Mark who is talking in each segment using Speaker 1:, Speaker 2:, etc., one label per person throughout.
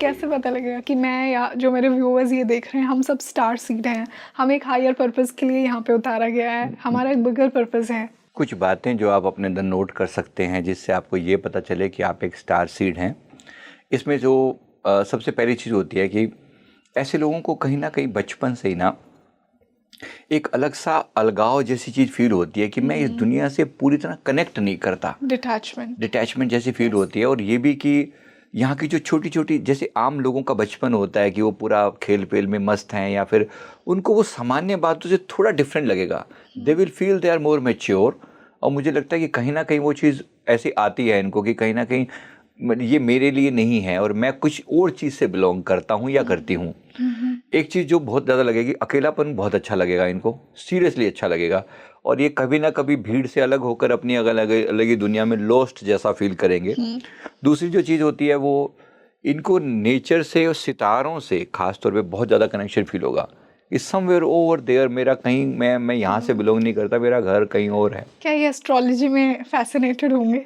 Speaker 1: कैसे पता लगेगा कि मैं या जो मेरे व्यूअर्स ये देख रहे हैं हम सब स्टार सीड हैं, हम एक हायर पर्पस के लिए यहाँ पे उतारा गया है, हमारा एक बिगर पर्पस है?
Speaker 2: कुछ बातें जो आप अपने अंदर नोट कर सकते हैं जिससे आपको ये पता चले कि आप एक स्टार सीड हैं। इसमें जो सबसे पहली चीज़ होती है कि ऐसे लोगों को कहीं ना कहीं बचपन से ही ना एक अलग सा अलगाव जैसी चीज़ फील होती है कि मैं इस दुनिया से पूरी तरह कनेक्ट नहीं करता। डिटैचमेंट जैसी फील होती है। और ये भी कि यहाँ की जो छोटी छोटी, जैसे आम लोगों का बचपन होता है कि वो पूरा खेल पेल में मस्त हैं, या फिर उनको वो सामान्य बातों से थोड़ा डिफरेंट लगेगा। They will feel they are more mature. और मुझे लगता है कि कहीं ना कहीं वो चीज़ ऐसी आती है इनको कि कहीं ना कहीं ये मेरे लिए नहीं है और मैं कुछ और चीज़ से बिलोंग करता हूँ या करती हूँ। एक चीज़ जो बहुत ज़्यादा लगेगी, अकेलापन बहुत अच्छा लगेगा इनको, सीरियसली अच्छा लगेगा। और ये कभी ना कभी भीड़ से अलग होकर अपनी अलग अलग ही दुनिया में लॉस्ट जैसा फील करेंगे। दूसरी जो चीज़ होती है वो इनको नेचर से और सितारों से खास तौर पे बहुत ज़्यादा कनेक्शन फील होगा। इज समवेयर ओवर देयर, मेरा कहीं मैं यहाँ से बिलोंग नहीं करता, मेरा घर कहीं और है।
Speaker 1: क्या ये एस्ट्रोलॉजी में फैसिनेटेड होंगे?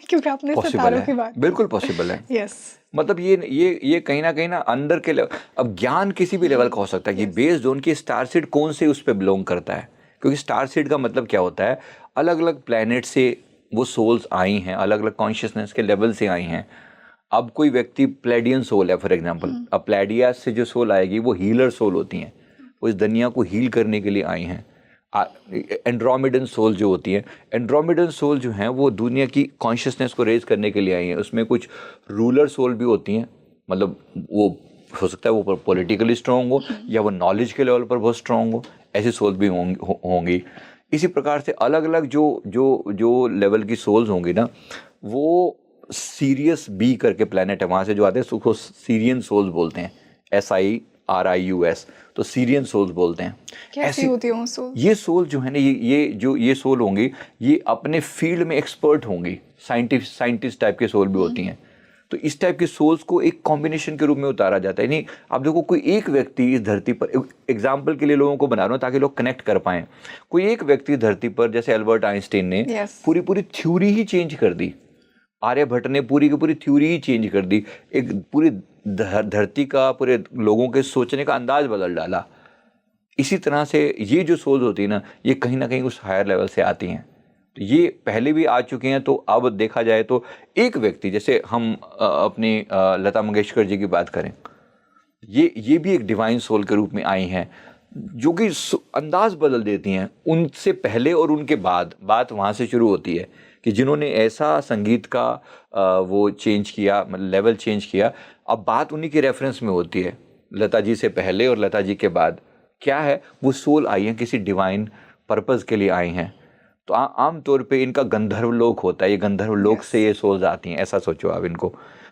Speaker 1: क्योंकि आपने
Speaker 2: पॉसिबल
Speaker 1: सितारों की
Speaker 2: है,
Speaker 1: बात,
Speaker 2: बिल्कुल पॉसिबल है।
Speaker 1: यस।
Speaker 2: मतलब ये कहीं ना अंदर के लेवल, अब ज्ञान किसी भी लेवल का हो सकता है कि बेस्ड ऑन की स्टार सीड कौन से उस पर बिलोंग करता है। क्योंकि स्टार सीड का मतलब क्या होता है, अलग अलग प्लैनेट से वो सोल्स आई हैं, अलग अलग कॉन्शियसनेस के लेवल से आई हैं। अब कोई व्यक्ति प्लेडियन सोल है फॉर एग्जांपल, अब प्लेडियस से जो सोल आएगी वो हीलर सोल होती हैं, वो इस दुनिया को हील करने के लिए आई हैं। एंड्रोमेडन सोल जो होती है, एंड्रोमेडन सोल जो हैं वो दुनिया की कॉन्शियसनेस को रेज करने के लिए आई हैं। उसमें कुछ रूलर सोल भी होती हैं, मतलब वो हो सकता है वो पॉलिटिकली स्ट्रॉन्ग हो या वो नॉलेज के लेवल पर बहुत स्ट्रॉन्ग हो, ऐसी सोल भी होंगी। इसी प्रकार से अलग अलग जो जो जो लेवल की सोल्स होंगी ना, वो सीरियस बी करके प्लेनेट है, वहाँ से जो आते हैं उसको सीरियन सोल्स बोलते हैं, SIRIUS, तो सीरियन सोल्स बोलते हैं।
Speaker 1: कैसी होती है सोल?
Speaker 2: ये सोल जो है ना, ये सोल होंगी, ये अपने फील्ड में एक्सपर्ट होंगी, साइंटिस्ट टाइप के सोल भी होती हैं। तो इस टाइप के सोल्स को एक कॉम्बिनेशन के रूप में उतारा जाता है। नहीं, आप देखो कोई एक व्यक्ति इस धरती पर, एग्जाम्पल के लिए लोगों को बना रहा हूँ ताकि लोग कनेक्ट कर पाएं, कोई एक व्यक्ति धरती पर, जैसे एल्बर्ट आइंस्टीन ने पूरी थ्योरी ही चेंज कर दी, आर्यभट्ट ने पूरी की पूरी थ्योरी ही चेंज कर दी, एक पूरी धरती का, पूरे लोगों के सोचने का अंदाज बदल डाला। इसी तरह से ये जो सोल्स होती है ना, ये कहीं ना कहीं उस हायर लेवल से आती हैं। तो ये पहले भी आ चुके हैं। तो अब देखा जाए तो एक व्यक्ति, जैसे हम अपनी लता मंगेशकर जी की बात करें, ये भी एक डिवाइन सोल के रूप में आई हैं, जो कि अंदाज बदल देती हैं। उनसे पहले और उनके बाद बात वहाँ से शुरू होती है कि जिन्होंने ऐसा संगीत का वो चेंज किया, मतलब लेवल चेंज किया। अब बात उन्हीं के रेफरेंस में होती है, लता जी से पहले और लता जी के बाद क्या है, वो सोल आई हैं, किसी डिवाइन पर्पस के लिए आई हैं। तो आम तौर पे इनका गंधर्व लोक होता है, ये गंधर्व लोक से ये सोल्स आती हैं, ऐसा सोचो आप इनको।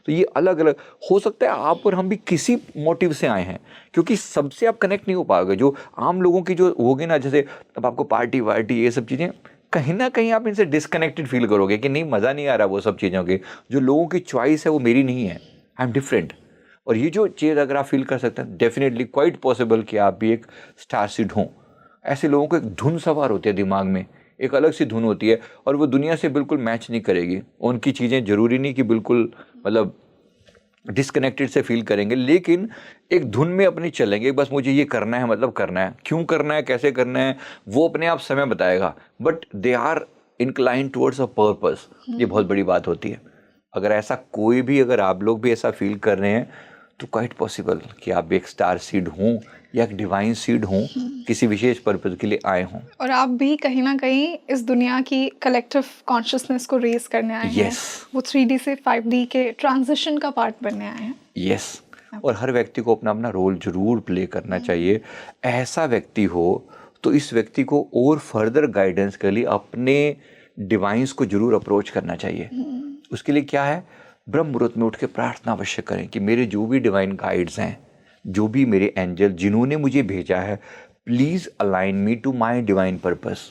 Speaker 2: तो ये अलग अलग हो सकता है, आप और हम भी किसी मोटिव से आए हैं, क्योंकि सबसे आप कनेक्ट नहीं हो पाओगे। जो आम लोगों की जो होगी ना, जैसे अब आपको पार्टी वार्टी ये सब चीज़ें, कहीं ना कहीं आप इनसे डिस्कनेक्टेड फील करोगे कि नहीं, मज़ा नहीं आ रहा वो सब चीज़ों की। जो लोगों की चॉइस है वो मेरी नहीं है, आई एम डिफरेंट। और ये जो चीज़ अगर आप फील कर सकते हैं, डेफिनेटली क्वाइट पॉसिबल कि आप भी एक स्टार सीड हों। ऐसे लोगों को एक धुन सवार होती है दिमाग में, एक अलग सी धुन होती है, और वो दुनिया से बिल्कुल मैच नहीं करेगी। उनकी चीज़ें ज़रूरी नहीं कि बिल्कुल मतलब डिस्कनेक्टेड से फील करेंगे, लेकिन एक धुन में अपनी चलेंगे। बस मुझे ये करना है, मतलब करना है, क्यों करना है, कैसे करना है, वो अपने आप समय बताएगा, but they are incline towards a purpose. ये बहुत बड़ी बात होती है। अगर ऐसा कोई भी, अगर आप लोग भी ऐसा फील कर रहे हैं, तो क्वाइट पॉसिबल कि आप एक स्टार सीड हों या एक डिवाइन सीड हों, किसी विशेष पर्पस के लिए आए हों।
Speaker 1: और आप भी कहीं ना कहीं इस दुनिया की कलेक्टिव कॉन्शियसनेस को रेज करने आए हैं। वो 3D से 5D के ट्रांजिशन का पार्ट बनने आए हैं।
Speaker 2: यस। और हर व्यक्ति को अपना अपना रोल जरूर प्ले करना चाहिए। ऐसा व्यक्ति हो तो इस व्यक्ति को और फर्दर गाइडेंस के लिए अपने डिवाइंस को जरूर अप्रोच करना चाहिए। उसके लिए क्या है, ब्रह्म मुहूर्त में उठ के प्रार्थना अवश्य करें कि मेरे जो भी डिवाइन गाइड्स हैं, जो भी मेरे एंजल जिन्होंने मुझे भेजा है, please align me to my divine purpose.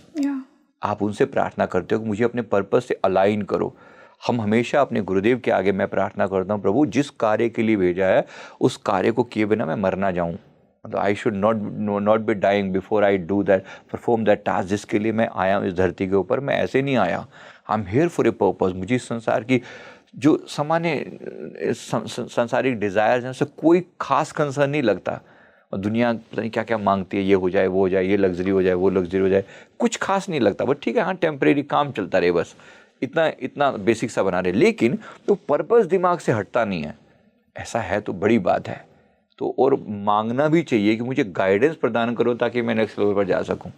Speaker 2: आप उनसे प्रार्थना करते हो कि मुझे अपने पर्पस से अलाइन करो। हम हमेशा अपने गुरुदेव के आगे मैं प्रार्थना करता हूँ, प्रभु जिस कार्य के लिए भेजा है उस कार्य को किए बिना मैं मर ना जाऊँ। मतलब I should not be dying before I do that, perform that task जिसके लिए मैं आया हूँ इस धरती के ऊपर। मैं ऐसे नहीं आया, I am here for a purpose. मुझे इस संसार की जो सामान्य सांसारिक डिज़ायर्स हैं उससे कोई खास कंसर्न नहीं लगता। और दुनिया पता नहीं क्या क्या मांगती है, ये हो जाए वो हो जाए, ये लग्जरी हो जाए वो लग्जरी हो जाए, कुछ खास नहीं लगता। बट ठीक है, हाँ टेम्परेरी काम चलता रहे, बस इतना इतना बेसिक सा बना रहे। लेकिन तो पर्पस दिमाग से हटता नहीं है, ऐसा है तो बड़ी बात है। तो और मांगना भी चाहिए कि मुझे गाइडेंस प्रदान करो ताकि मैं नेक्स्ट लेवल पर जा सकूं।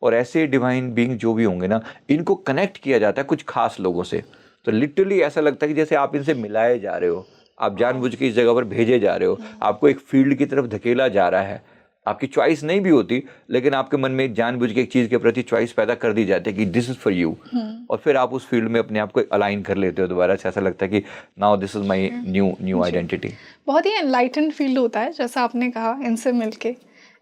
Speaker 2: और ऐसे डिवाइन बीइंग जो भी होंगे ना, इनको कनेक्ट किया जाता है कुछ खास लोगों से। तो लिटरली ऐसा लगता है कि जैसे आप इनसे मिलाए जा रहे हो, आप जानबूझ के इस जगह पर भेजे जा रहे हो, आपको एक फील्ड की तरफ धकेला जा रहा है। आपकी चॉइस नहीं भी होती, लेकिन आपके मन में जानबूझ के एक चीज़ के प्रति चॉइस पैदा कर दी जाती है कि दिस इज़ फॉर यू। और फिर आप उस फील्ड में अपने आप को अलाइन कर लेते हो दोबारा से। ऐसा लगता है कि now this is my new identity.
Speaker 1: बहुत ही एनलाइटेंड फील होता है, जैसा आपने कहा, इनसे मिलके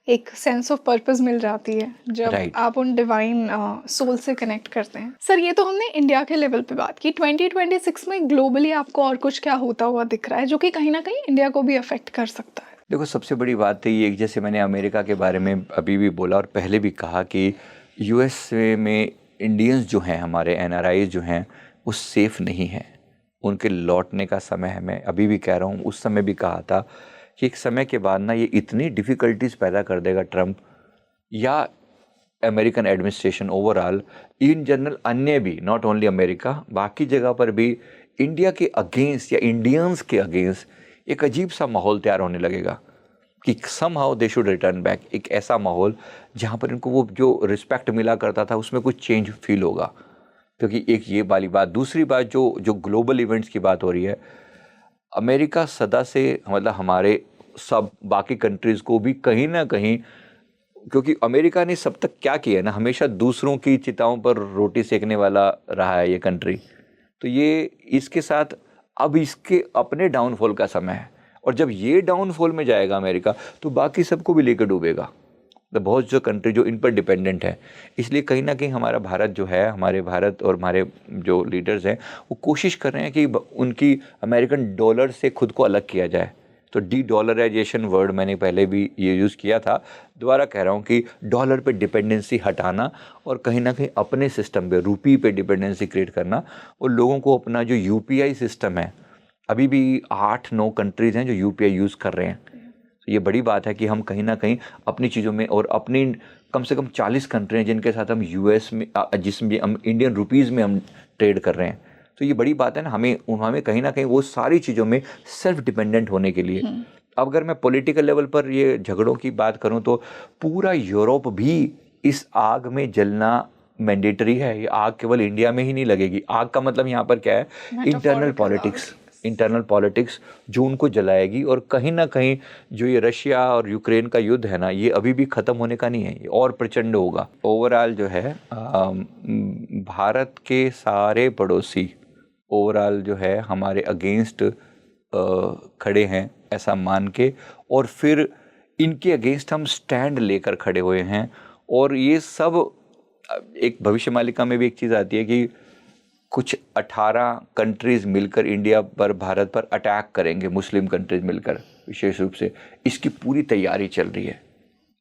Speaker 1: एक सेंस ऑफ पर्पस मिल जाती है जब आप उन डिवाइन सोल से कनेक्ट करते हैं। सर, ये तो हमने इंडिया के लेवल पे बात की। 2026 में ग्लोबली आपको और कुछ क्या होता हुआ दिख रहा है जो कि कहीं ना कहीं इंडिया को भी अफेक्ट कर सकता है?
Speaker 2: देखो, सबसे बड़ी बात तो ये, जैसे मैंने अमेरिका के बारे में अभी भी बोला और पहले भी कहा कि यूएसए में इंडियंस जो हैं, हमारे एनआरआई जो हैं, वो सेफ़ नहीं हैं। उनके लौटने का समय है। मैं अभी भी कह रहा हूँ, उस समय भी कहा था कि एक समय के बाद ना ये इतनी डिफ़िकल्टीज पैदा कर देगा ट्रम्प या American administration overall, in general, अन्य भी, नॉट ओनली अमेरिका, बाकी जगह पर भी इंडिया के अगेंस्ट या इंडियंस के अगेंस्ट एक अजीब सा माहौल तैयार होने लगेगा कि somehow they should return back. एक ऐसा माहौल जहाँ पर इनको वो जो रिस्पेक्ट मिला करता था उसमें कुछ चेंज फील होगा। क्योंकि एक ये वाली बात। दूसरी बात, जो ग्लोबल इवेंट्स की बात हो रही है, अमेरिका सदा से, मतलब हमारे सब बाकी कंट्रीज़ को भी कहीं ना कहीं, क्योंकि अमेरिका ने सब तक क्या किया है ना, हमेशा दूसरों की चिताओं पर रोटी सेकने वाला रहा है ये कंट्री। तो ये इसके साथ अब इसके अपने डाउनफॉल का समय है। और जब ये डाउनफॉल में जाएगा अमेरिका, तो बाकी सबको भी लेकर डूबेगा। तो बहुत जो कंट्री जो इन पर डिपेंडेंट है, इसलिए कहीं ना कहीं हमारा भारत जो है, हमारे भारत और हमारे जो लीडर्स हैं, वो कोशिश कर रहे हैं कि उनकी अमेरिकन डॉलर से खुद को अलग किया जाए। तो डी डॉलराइजेशन वर्ड मैंने पहले भी ये यूज़ किया था, दोबारा कह रहा हूँ कि डॉलर पे डिपेंडेंसी हटाना और कहीं ना कहीं अपने सिस्टम पे, रूपी पे डिपेंडेंसी क्रिएट करना। और लोगों को अपना जो यूपीआई सिस्टम है, अभी भी 8-9 कंट्रीज़ हैं जो यूपीआई यूज़ कर रहे हैं। तो ये बड़ी बात है कि हम कहीं ना कहीं अपनी चीज़ों में, और अपनी कम से कम 40 कंट्री हैं जिनके साथ हम यूएस में, जिसमें हम इंडियन रुपीज़ में हम ट्रेड कर रहे हैं। तो ये बड़ी बात है ना, हमें कहीं ना कहीं वो सारी चीज़ों में सेल्फ डिपेंडेंट होने के लिए। अब अगर मैं पॉलिटिकल लेवल पर ये झगड़ों की बात करूं, तो पूरा यूरोप भी इस आग में जलना मैंडेटरी है। ये आग केवल इंडिया में ही नहीं लगेगी। आग का मतलब यहाँ पर क्या है? इंटरनल पॉलिटिक्स जो उनको जलाएगी। और कहीं ना कहीं जो ये रशिया और यूक्रेन का युद्ध है ना, ये अभी भी ख़त्म होने का नहीं है, ये और प्रचंड होगा। ओवरऑल जो है भारत के सारे पड़ोसी ओवरऑल जो है हमारे अगेंस्ट खड़े हैं, ऐसा मान के, और फिर इनके अगेंस्ट हम स्टैंड लेकर खड़े हुए हैं। और ये सब एक भविष्यमालिका में भी एक चीज़ आती है कि कुछ 18 कंट्रीज़ मिलकर इंडिया पर, भारत पर अटैक करेंगे, मुस्लिम कंट्रीज़ मिलकर विशेष रूप से। इसकी पूरी तैयारी चल रही है।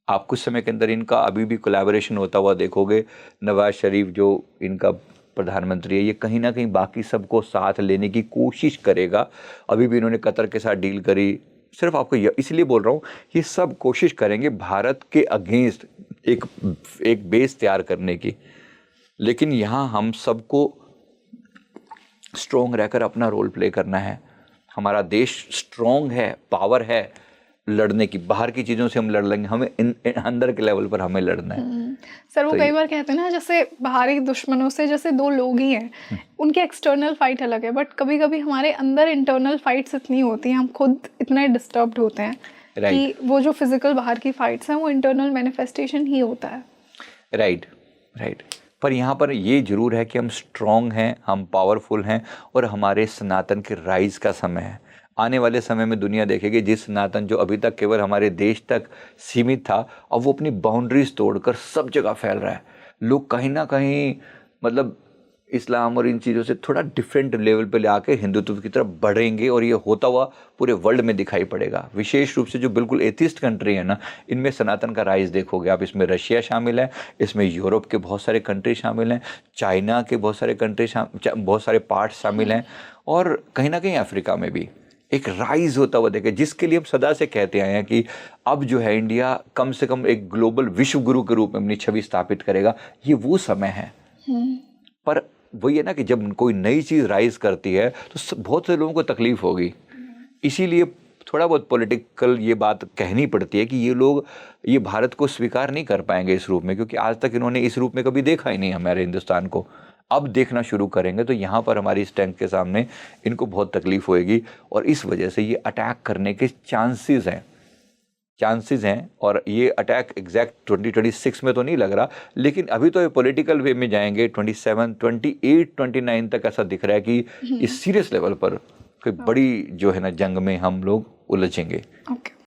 Speaker 2: आप कुछ समय के अंदर इनका अभी भी कोलैबोरेशन होता हुआ देखोगे। नवाज शरीफ जो इनका प्रधानमंत्री है, ये कहीं ना कहीं बाकी सबको साथ लेने की कोशिश करेगा। अभी भी इन्होंने कतर के साथ डील करी। सिर्फ आपको इसलिए बोल रहा हूँ, ये सब कोशिश करेंगे भारत के अगेंस्ट एक बेस तैयार करने की। लेकिन यहाँ हम सबको स्ट्रॉन्ग रहकर अपना रोल प्ले करना है। हमारा देश स्ट्रॉन्ग है, पावर है लड़ने की। बाहर की चीज़ों से हम लड़ लेंगे, हमें अंदर के लेवल पर हमें लड़ना है।
Speaker 1: सर, वो कई बार कहते हैं ना, जैसे बाहरी दुश्मनों से जैसे दो लोग ही हैं, उनकी एक्सटर्नल फाइट अलग है, बट कभी कभी हमारे अंदर इंटरनल फाइट्स इतनी होती हैं, हम खुद इतने डिस्टर्ब्ड होते हैं कि वो जो फिजिकल बाहर की फाइट्स हैं वो इंटरनल मैनिफेस्टेशन ही होता है।
Speaker 2: राइट। पर यहाँ पर ये जरूर है कि हम स्ट्रॉन्ग हैं, हम पावरफुल हैं, और हमारे सनातन के राइज का समय है। आने वाले समय में दुनिया देखेगी जिस सनातन जो अभी तक केवल हमारे देश तक सीमित था, अब वो अपनी बाउंड्रीज तोड़कर सब जगह फैल रहा है। लोग कहीं ना कहीं, मतलब इस्लाम और इन चीज़ों से थोड़ा डिफरेंट लेवल पे ले आके हिंदुत्व की तरफ बढ़ेंगे, और ये होता हुआ पूरे वर्ल्ड में दिखाई पड़ेगा। विशेष रूप से जो बिल्कुल एथिस्ट कंट्री है ना, इनमें सनातन का राइज देखोगे आप। इसमें रशिया शामिल है, इसमें यूरोप के बहुत सारे कंट्री शामिल हैं, चाइना के बहुत सारे कंट्री बहुत सारे पार्ट्स शामिल हैं, और कहीं ना कहीं अफ्रीका में भी एक राइज होता हुआ देखे, जिसके लिए हम सदा से कहते आए हैं कि अब जो है इंडिया कम से कम एक ग्लोबल विश्व गुरु के रूप में अपनी छवि स्थापित करेगा। ये वो समय है। पर वही है ना कि जब कोई नई चीज़ राइज करती है तो बहुत से लोगों को तकलीफ होगी, इसीलिए थोड़ा बहुत पॉलिटिकल ये बात कहनी पड़ती है कि ये लोग ये भारत को स्वीकार नहीं कर पाएंगे इस रूप में, क्योंकि आज तक इन्होंने इस रूप में कभी देखा ही नहीं हमारे हिंदुस्तान को। अब देखना शुरू करेंगे तो यहाँ पर हमारी स्ट्रेंथ के सामने इनको बहुत तकलीफ होएगी, और इस वजह से ये अटैक करने के चांसेस हैं। और ये अटैक एग्जैक्ट 2026 में तो नहीं लग रहा, लेकिन अभी तो ये पॉलिटिकल वे में जाएंगे। 27, 28, 29 तक ऐसा दिख रहा है कि इस सीरियस लेवल पर कोई बड़ी जो है ना जंग में हम लोग उलझेंगे।
Speaker 1: ओके।